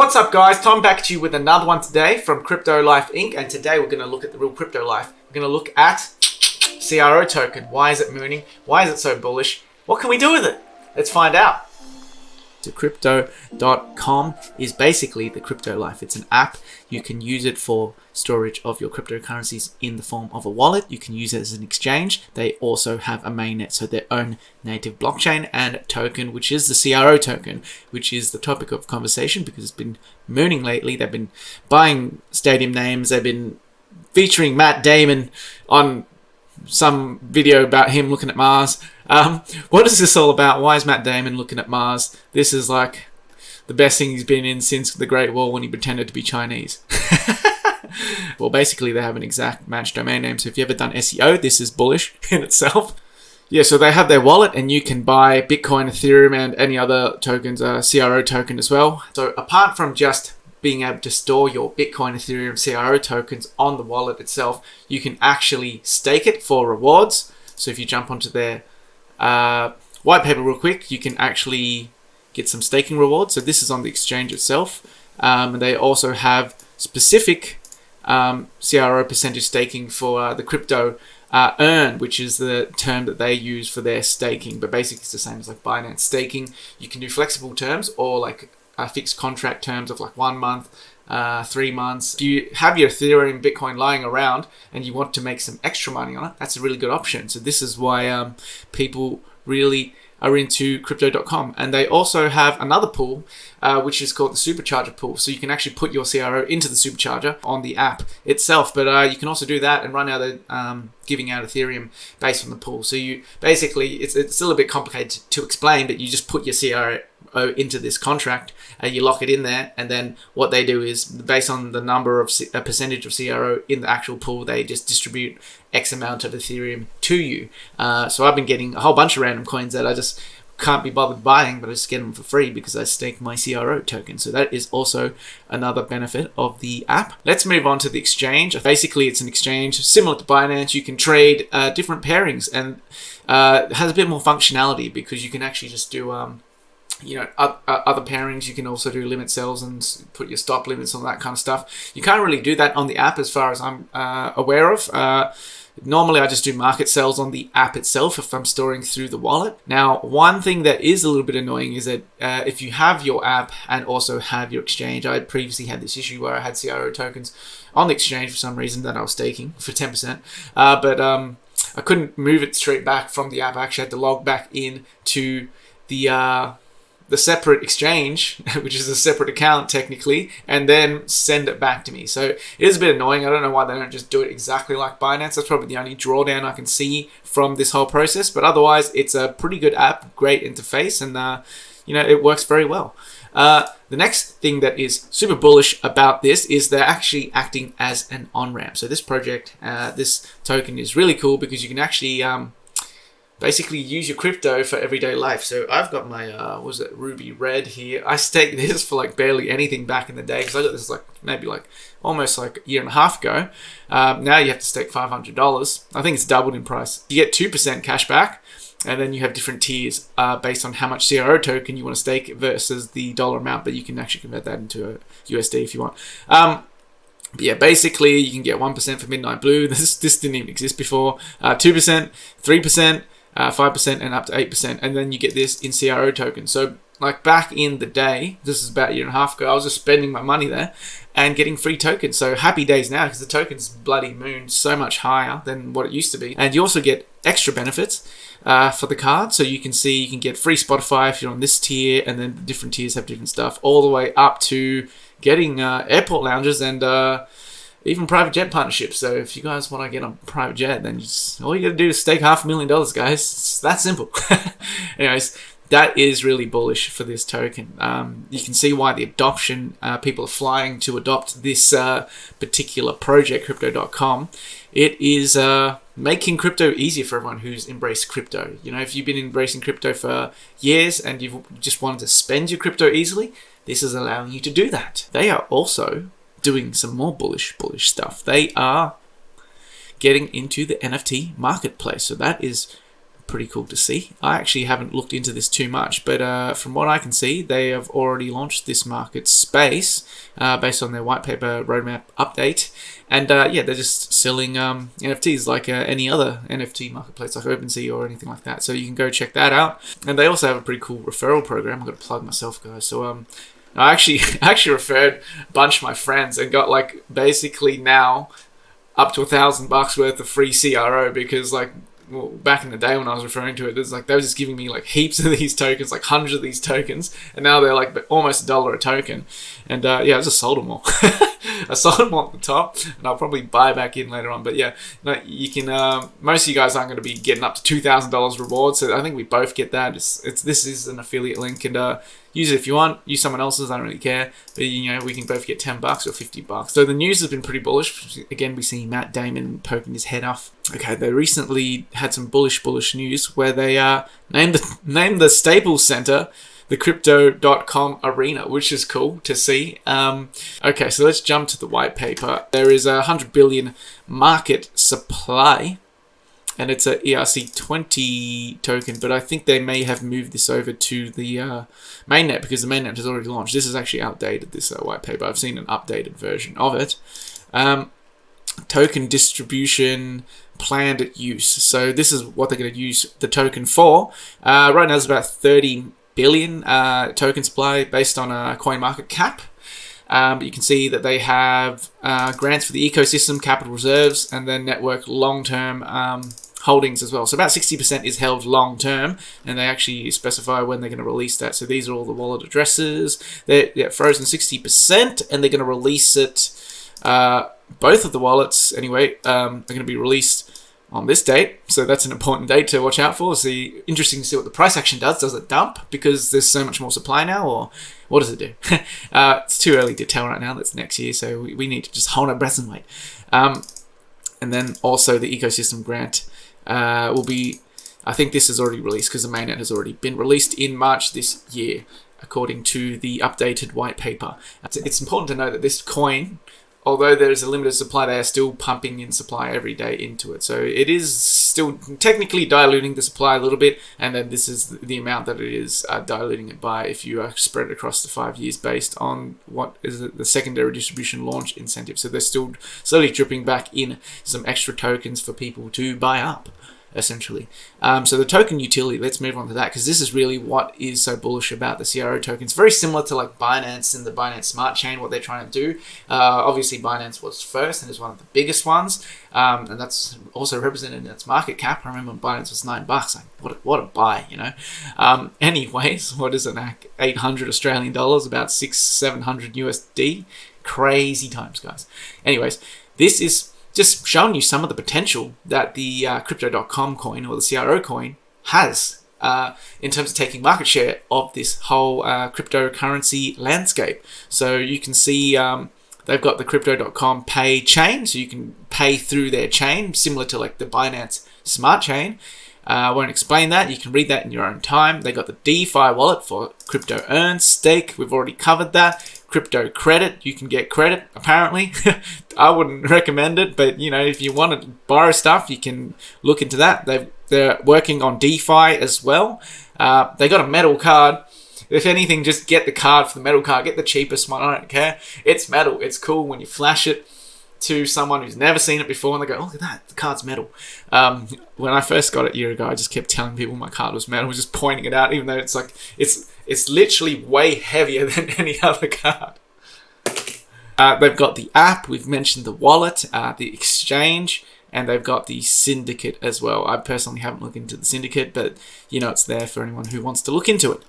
What's up, guys? Tom back to you with another one today from Crypto Life Inc. And today we're going to look at the real crypto life. We're going to look at CRO Token. Why is it mooning? Why is it so bullish? What can we do with it? Let's find out. So crypto.com is basically the crypto life. It's an app. You can use it for storage of your cryptocurrencies in the form of a wallet. You can use it as an exchange. They also have a mainnet, so their own native blockchain and token, which is the CRO token, which is the topic of conversation because it's been mooning lately. They've been buying stadium names. They've been featuring Matt Damon on some video about him looking at Mars. What is this all about? Why is Matt Damon looking at Mars? This is like the best thing he's been in since the Great Wall when he pretended to be Chinese. Well, basically they have an exact match domain name. So if you ever done SEO, this is bullish in itself. Yeah, so they have their wallet and you can buy Bitcoin, Ethereum, and any other tokens, CRO token as well. So apart from just being able to store your Bitcoin, Ethereum, CRO tokens on the wallet itself, you can actually stake it for rewards. So if you jump onto their white paper real quick, you can actually get some staking rewards. So this is on the exchange itself. They also have specific CRO percentage staking for the crypto earn, which is the term that they use for their staking. But basically it's the same as like Binance staking. You can do flexible terms or like fixed contract terms of like 1 month, 3 months. If you have your Ethereum, Bitcoin lying around and you want to make some extra money on it, that's a really good option. So this is why people really are into crypto.com. And they also have another pool, which is called the Supercharger Pool. So you can actually put your CRO into the Supercharger on the app itself. But you can also do that and run out giving out Ethereum based on the pool. So you basically, it's still a bit complicated to explain, but you just put your CRO into this contract, you lock it in there, and then what they do is based on the number of a percentage of CRO in the actual pool, they just distribute X amount of Ethereum to you. So I've been getting a whole bunch of random coins that I just can't be bothered buying, but I just get them for free because I stake my CRO token. So that is also another benefit of the app. Let's move on to the exchange. Basically, it's an exchange similar to Binance. You can trade different pairings, and it has a bit more functionality because you can actually just do other pairings. You can also do limit sells and put your stop limits on that kind of stuff. You can't really do that on the app as far as I'm aware of. Normally I just do market sells on the app itself if I'm storing through the wallet. Now, one thing that is a little bit annoying is that if you have your app and also have your exchange, I previously had this issue where I had CRO tokens on the exchange for some reason that I was staking for 10%, but I couldn't move it straight back from the app. I actually had to log back in to the separate exchange, which is a separate account technically, and then send it back to me. So it is a bit annoying. I don't know why they don't just do it exactly like Binance. That's probably the only drawdown I can see from this whole process. But otherwise, it's a pretty good app, great interface, and it works very well. The next thing that is super bullish about this is they're actually acting as an on-ramp. So this project, this token is really cool because you can actually basically use your crypto for everyday life. So I've got my, Ruby Red here. I staked this for like barely anything back in the day because I got this maybe almost a year and a half ago. Now you have to stake $500. I think it's doubled in price. You get 2% cash back, and then you have different tiers based on how much CRO token you want to stake versus the dollar amount, but you can actually convert that into a USD if you want. But yeah, basically you can get 1% for Midnight Blue. This didn't even exist before. 2%, 3%, 5%, and up to 8%, and then you get this in CRO token. So like back in the day, this is about a year and a half ago, I was just spending my money there and getting free tokens. So happy days now because the token's bloody moon so much higher than what it used to be. And you also get extra benefits for the card. So you can see you can get free Spotify if you're on this tier, and then the different tiers have different stuff, all the way up to getting airport lounges and even private jet partnerships. So if you guys want to get on private jet, then all you got to do is stake $500,000, guys. It's that simple. Anyways, that is really bullish for this token. You can see why the adoption, people are flying to adopt this particular project, crypto.com. It is making crypto easier for everyone who's embraced crypto. If you've been embracing crypto for years and you've just wanted to spend your crypto easily, this is allowing you to do that. They are also doing some more bullish stuff. They are getting into the NFT marketplace. So that is pretty cool to see. I actually haven't looked into this too much, but from what I can see, they have already launched this market space based on their white paper roadmap update. And yeah, they're just selling NFTs like any other NFT marketplace, like OpenSea or anything like that. So you can go check that out. And they also have a pretty cool referral program. I've got to plug myself, guys. So I actually referred a bunch of my friends and got like basically now up to $1,000 worth of free CRO, because like, well, back in the day when I was referring to it, it's like they were just giving me like heaps of these tokens, like hundreds of these tokens, and now they're like almost $1 a token. And yeah, I just sold them all. I sold them all at the top, and I'll probably buy back in later on. But yeah, no, you can. Most of you guys aren't going to be getting up to $2,000 reward, so I think we both get that. This is an affiliate link, and use it if you want. Use someone else's. I don't really care. But you know, we can both get $10 or $50. So the news has been pretty bullish. Again, we see Matt Damon poking his head off. Okay, they recently had some bullish news where they named the Staples Center the Crypto.com arena, which is cool to see. Okay, so let's jump to the white paper. There is a 100 billion market supply, and it's a ERC20 token, but I think they may have moved this over to the mainnet, because the mainnet has already launched. This is actually outdated, this white paper. I've seen an updated version of it. Token distribution, planned use. So this is what they're going to use the token for. Right now, it's about 30 billion token supply based on a coin market cap. But you can see that they have grants for the ecosystem, capital reserves, and then network long-term holdings as well. So about 60% is held long-term, and they actually specify when they're going to release that. So these are all the wallet addresses. They're frozen 60%, and they're going to release it. Both of the wallets, anyway, are going to be released on this date, so that's an important date to watch out for. See, interesting to see what the price action does. Does it dump because there's so much more supply now, or what does it do? It's too early to tell right now. That's next year, so we need to just hold our breath and wait. And then also the ecosystem grant will be, I think this is already released because the mainnet has already been released in March this year, according to the updated white paper. It's important to know that this coin, although there is a limited supply, they are still pumping in supply every day into it. So it is still technically diluting the supply a little bit, and then this is the amount that it is diluting it by if you spread it across the 5 years based on what is the secondary distribution launch incentive. So they're still slowly dripping back in some extra tokens for people to buy up, essentially. So the token utility, let's move on to that, because this is really what is so bullish about the CRO token. It's very similar to like Binance and the Binance Smart Chain, what they're trying to do. Obviously Binance was first and is one of the biggest ones, and that's also represented in its market cap. I remember when Binance was $9, like what a buy, you know. Anyways, what is it, like 800 Australian dollars, about 600-700 USD. Crazy times, guys. Anyways, this is just showing you some of the potential that the Crypto.com coin, or the CRO coin, has in terms of taking market share of this whole cryptocurrency landscape. So you can see they've got the Crypto.com pay chain, so you can pay through their chain, similar to like the Binance Smart Chain. I won't explain that. You can read that in your own time. They got the DeFi wallet for crypto earn, stake. We've already covered that. Crypto credit. You can get credit, apparently. I wouldn't recommend it, but you know, if you want to borrow stuff, you can look into that. They're working on DeFi as well. They got a metal card. If anything, just get the card for the metal card. Get the cheapest one. I don't care. It's metal. It's cool when you flash it to someone who's never seen it before, and they go, "Oh, look at that, the card's metal." When I first got it a year ago, I just kept telling people my card was metal, just pointing it out, even though it's like it's literally way heavier than any other card. They've got the app. We've mentioned the wallet, the exchange, and they've got the syndicate as well. I personally haven't looked into the syndicate, but you know, it's there for anyone who wants to look into it.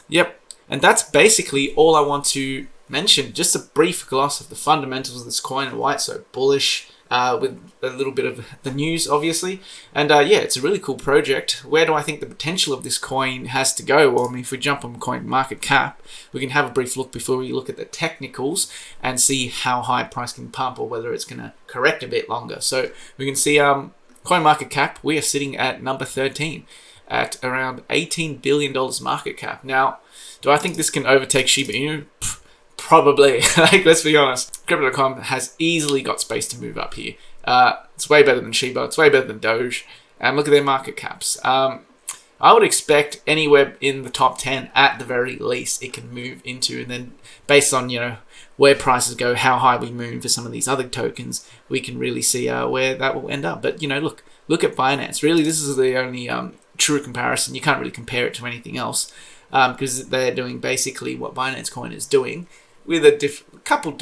Yep, and that's basically all I want to mention. Just a brief gloss of the fundamentals of this coin and why it's so bullish, with a little bit of the news, obviously. And yeah, it's a really cool project. Where do I think the potential of this coin has to go? Well, I mean, if we jump on coin market cap, we can have a brief look before we look at the technicals and see how high price can pump, or whether it's going to correct a bit longer. So we can see coin market cap, we are sitting at number 13 at around $18 billion market cap. Now, do I think this can overtake Shiba Inu? Probably. Like, let's be honest. Crypto.com has easily got space to move up here. It's way better than Shiba. It's way better than Doge. and look at their market caps. I would expect anywhere in the top 10 at the very least it can move into, and then based on, where prices go, how high we move for some of these other tokens, we can really see where that will end up. But, look at Binance. Really, this is the only true comparison. You can't really compare it to anything else because they're doing basically what Binance Coin is doing with a couple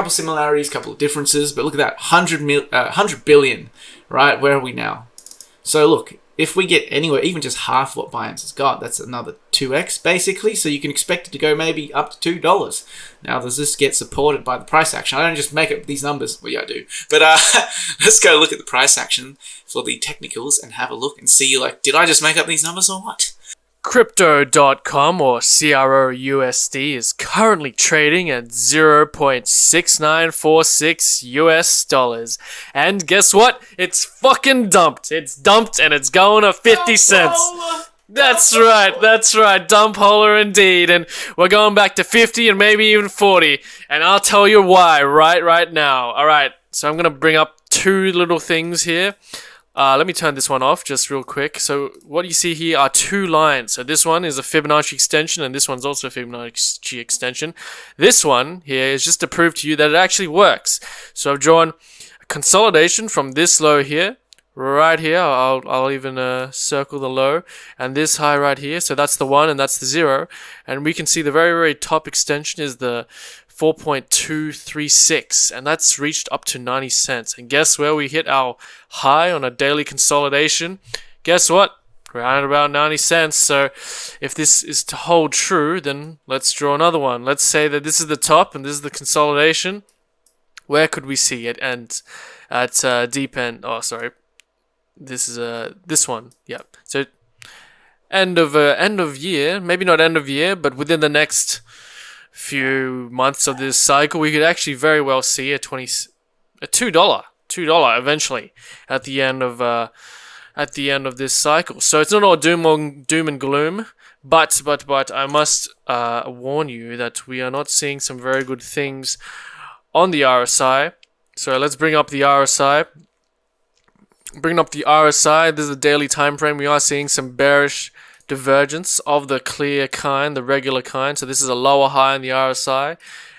similarities, couple of differences. But look at that, 100 billion, right? Where are we now? So look, if we get anywhere, even just half what Binance has got, that's another 2x basically. So you can expect it to go maybe up to $2. Now, does this get supported by the price action? I don't just make up these numbers. Well, yeah, I do. But let's go look at the price action for the technicals and have a look and see, did I just make up these numbers or what? Crypto.com or CRO is currently trading at 0.6946 US dollars. And guess what? It's fucking dumped. It's dumped and it's going to 50 cents. That's right. Dump holer indeed. And we're going back to 50 and maybe even 40. And I'll tell you why right now. Alright, so I'm going to bring up two little things here. Let me turn this one off just real quick. So what you see here are two lines. So this one is a Fibonacci extension and this one's also a Fibonacci extension. This one here is just to prove to you that it actually works. So I've drawn a consolidation from this low here, right here. I'll even circle the low, and this high right here. So that's the 1 and that's the 0. And we can see the very, very top extension is the 4.236, and that's reached up to 90 cents. And guess where we hit our high on a daily consolidation? Guess what? Around about 90 cents. So if this is to hold true, then let's draw another one. Let's say that this is the top and this is the consolidation. Where could we see it end at deep end? Oh, sorry. This is this one. Yeah. So end of year, maybe not end of year, but within the next few months of this cycle, we could actually very well see a $2 eventually at the end of this cycle. So it's not all doom and gloom, but I must warn you that we are not seeing some very good things on the RSI. So let's bring up the RSI. This is a daily time frame. We are seeing some bearish divergence of the clear kind, the regular kind. So this is a lower high in the RSI,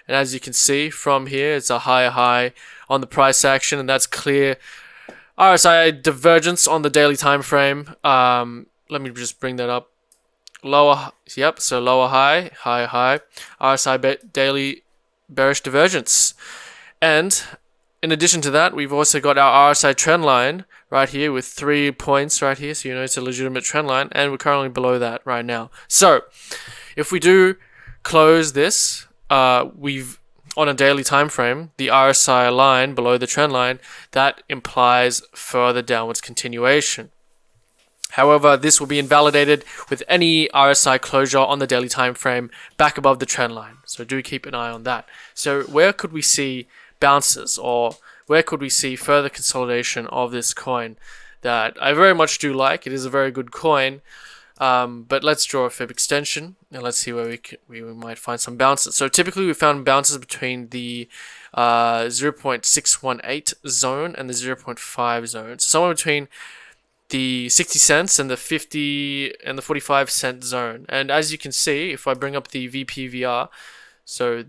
and as you can see from here, it's a higher high on the price action, and that's clear RSI divergence on the daily time frame. Let me just bring that up. So lower high, higher high, RSI daily bearish divergence. And in addition to that, we've also got our Rsi Trend Line right here with 3 points right here, so you know it's a legitimate trend line, and we're currently below that right now. So if we do close this, we've on a daily time frame, the RSI line below the trend line, that implies further downwards continuation. However, this will be invalidated with any RSI closure on the daily time frame back above the trend line. So do keep an eye on that. So where could we see bounces, or where could we see further consolidation of this coin that I very much do like? It is a very good coin, but let's draw a fib extension and let's see where we might find some bounces. So typically we found bounces between the 0.618 zone and the 0.5 zone, so somewhere between the 60 cents and the 50 and the 45 cent zone. And as you can see, if I bring up the VPVR, so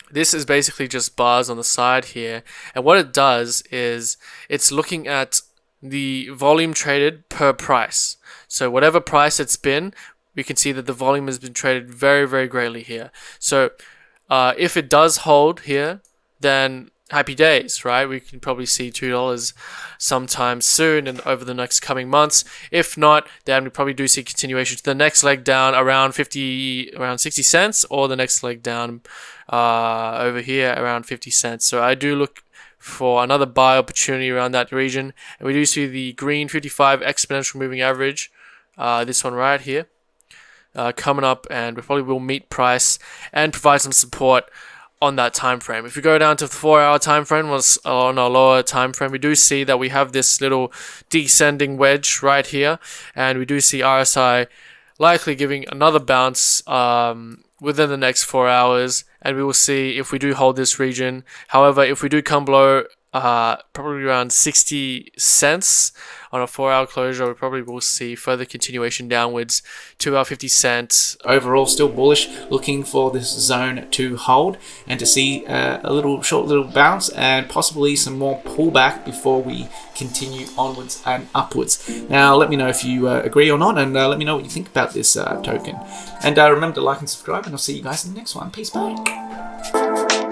this is basically just bars on the side here, and what it does is it's looking at the volume traded per price. So whatever price it's been, we can see that the volume has been traded very, very greatly here. So if it does hold here, then happy days, right? We can probably see $2 sometime soon and over the next coming months. If not, then we probably do see continuation to the next leg down around 60 cents, or the next leg down over here around 50 cents. So I do look for another buy opportunity around that region, and we do see the green 55 exponential moving average, this one right here, coming up, and we probably will meet price and provide some support on that time frame. If we go down to the 4-hour time frame, on a lower time frame, we do see that we have this little descending wedge right here, and we do see RSI likely giving another bounce within the next 4 hours, and we will see if we do hold this region. However, if we do come below probably around 60 cents on a 4-hour closure. We probably will see further continuation downwards to about 50 cents. Overall, still bullish, looking for this zone to hold and to see a short little bounce and possibly some more pullback before we continue onwards and upwards. Now, let me know if you agree or not, and let me know what you think about this token. And remember to like and subscribe, and I'll see you guys in the next one. Peace, bye.